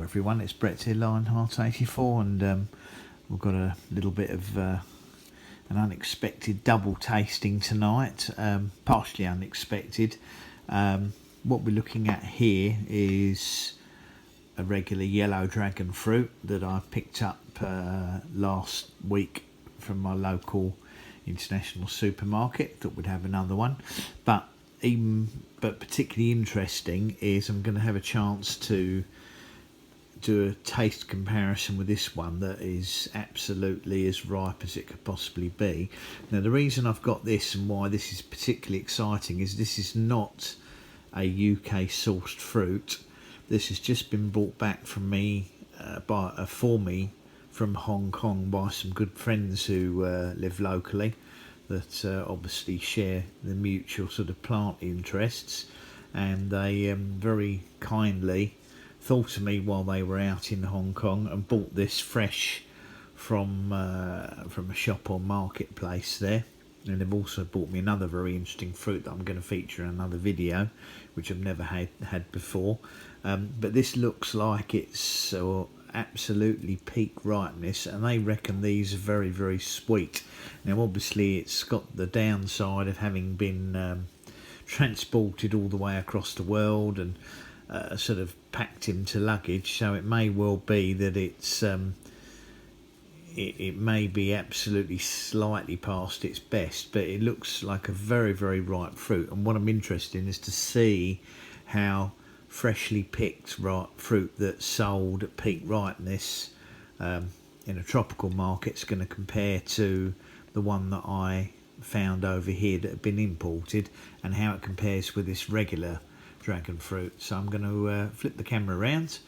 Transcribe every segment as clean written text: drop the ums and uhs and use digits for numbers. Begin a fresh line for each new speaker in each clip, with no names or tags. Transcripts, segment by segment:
everyone, it's Brett here, Lionheart84, and we've got a little bit of an unexpected double tasting tonight, partially unexpected. What we're looking at here is a regular yellow dragon fruit that I picked up last week from my local international supermarket. Thought we'd have another one, but particularly interesting is I'm going to have a chance to do a taste comparison with this one that is absolutely as ripe as it could possibly be. Now, the reason I've got this and why this is particularly exciting is this is not a UK sourced fruit. This has just been brought back from me for me from Hong Kong by some good friends who live locally, that obviously share the mutual sort of plant interests, and they very kindly thought of me while they were out in Hong Kong and bought this fresh from a shop or marketplace there. And they've also bought me another very interesting fruit that I'm going to feature in another video, which I've never had before. But this looks like it's absolutely peak ripeness, and they reckon these are very, very sweet. Now, obviously, it's got the downside of having been transported all the way across the world and sort of packed into luggage, so it may well be that it's it may be absolutely slightly past its best, but it looks like a very, very ripe fruit. And what I'm interested in is to see how freshly picked ripe fruit that's sold at peak ripeness in a tropical market is going to compare to the one that I found over here that had been imported, and how it compares with this regular dragon fruit. So I'm going to flip the camera around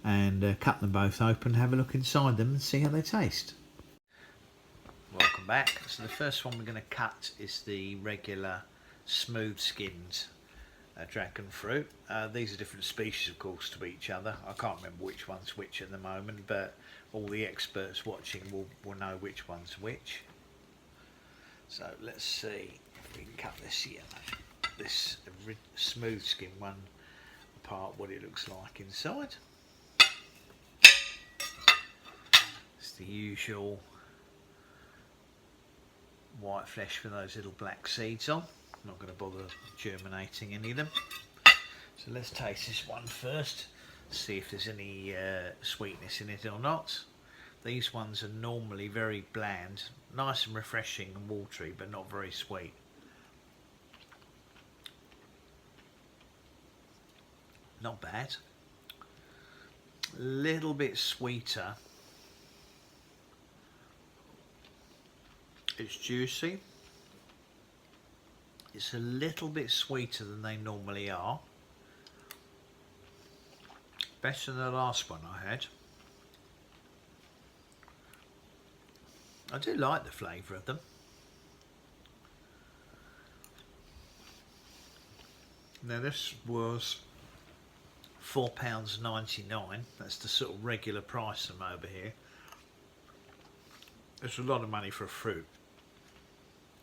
and cut them both open, have a look inside them and see how they taste. Welcome back. So the first one we're going to cut is the regular smooth skinned dragon fruit. These are different species, of course, to each other. I can't remember which one's which at the moment, but all the experts watching will know which one's which. So let's see if we can cut this smooth skin one apart, what it looks like inside. It's the usual white flesh with those little black seeds on. I'm not going to bother germinating any of them. So let's taste this one first, see if there's any sweetness in it or not. These ones are normally very bland, nice and refreshing and watery, but not very sweet. Not bad. A little bit sweeter. It's juicy. It's a little bit sweeter than they normally are. Better than the last one I had. I do like the flavour of them. Now, this was £4.99. That's the sort of regular price of them over here. It's a lot of money for a fruit.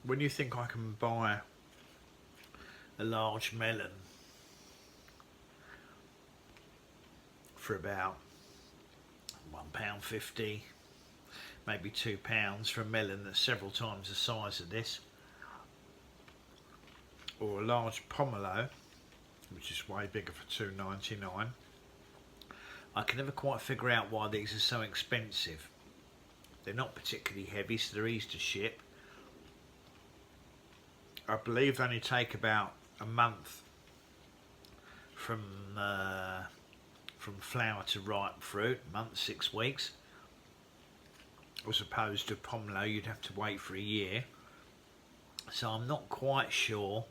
When you think I can buy a large melon for about £1.50, maybe £2 for a melon that's several times the size of this, or a large pomelo, which is way bigger, for £2.99, I can never quite figure out why these are so expensive. They're not particularly heavy, so they're easy to ship. I believe they only take about a month from flower to ripe fruit, a month, 6 weeks, as opposed to pomelo you'd have to wait for a year. So I'm not quite sure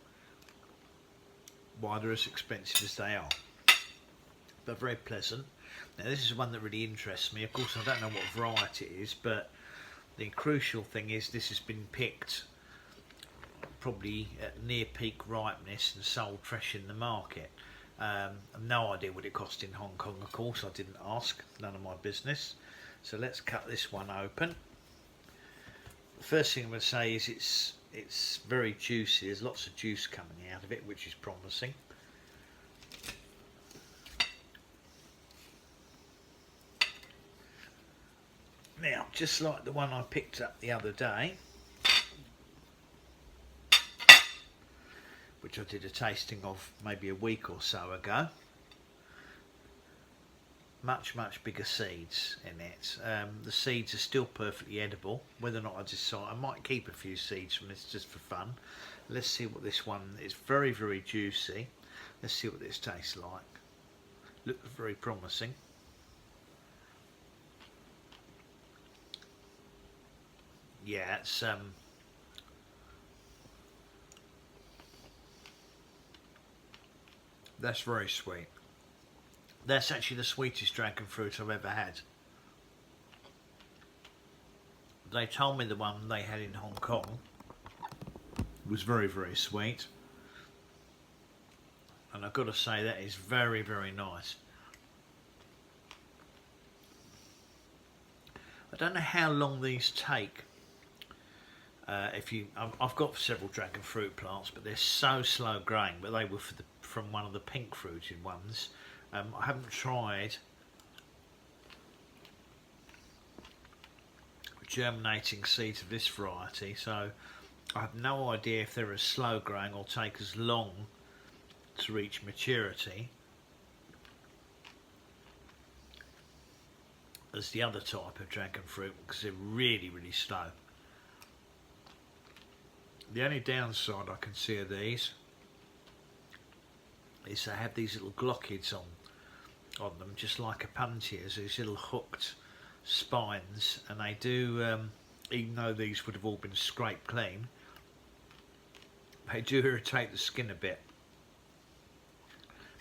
why they're as expensive as they are, but very pleasant. Now, this is one that really interests me. Of course, I don't know what variety it is, but the crucial thing is this has been picked probably at near peak ripeness and sold fresh in the market. I've no idea what it cost in Hong Kong, of course. I didn't ask, none of my business. So let's cut this one open. The first thing I'm going to say is it's very juicy. There's lots of juice coming out of it, which is promising. Now, just like the one I picked up the other day, which I did a tasting of maybe a week or so ago, much bigger seeds in it. The seeds are still perfectly edible. Whether or not I decide, I might keep a few seeds from this just for fun. Let's see what this one is. Very juicy. Let's see what this tastes like. Looks very promising. Yeah, it's that's very sweet. That's actually the sweetest dragon fruit I've ever had. They told me the one they had in Hong Kong was very sweet, and I've got to say that is very nice. I don't know how long these take. I've got several dragon fruit plants, but they're so slow growing. But they were from one of the pink fruited ones. I haven't tried germinating seeds of this variety, so I have no idea if they're as slow growing or take as long to reach maturity as the other type of dragon fruit, because they're really slow. The only downside I can see of these is they have these little glochids on them, just like a puntias, these little hooked spines, and they do, even though these would have all been scraped clean, they do irritate the skin a bit.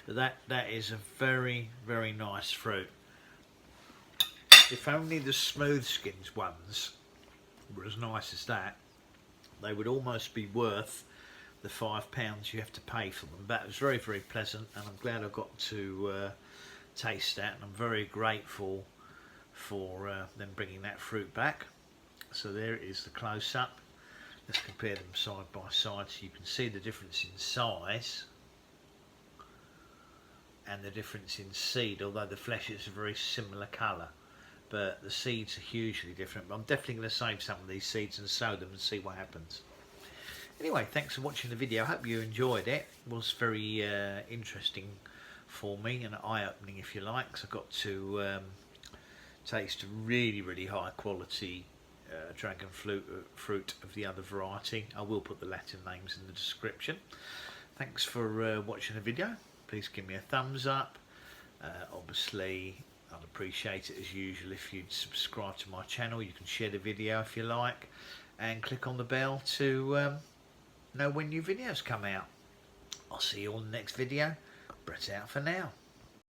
But that is a very nice fruit. If only the smooth skinned ones were as nice as that, they would almost be worth the £5 you have to pay for them. But it was very pleasant, and I'm glad I got to taste that, and I'm very grateful for them bringing that fruit back. So there it is, the close-up. Let's compare them side by side so you can see the difference in size and the difference in seed, although the flesh is a very similar colour, but the seeds are hugely different. But I'm definitely going to save some of these seeds and sow them and see what happens. Anyway, thanks for watching the video. I hope you enjoyed it. It was very interesting for me, and eye-opening if you like, because I got to taste a really high quality dragon fruit of the other variety. I will put the Latin names in the description. Thanks for watching the video. Please give me a thumbs up. Obviously I'd appreciate it as usual if you'd subscribe to my channel. You can share the video if you like, and click on the bell to know when new videos come out. I'll see you on the next video. Brett out for now.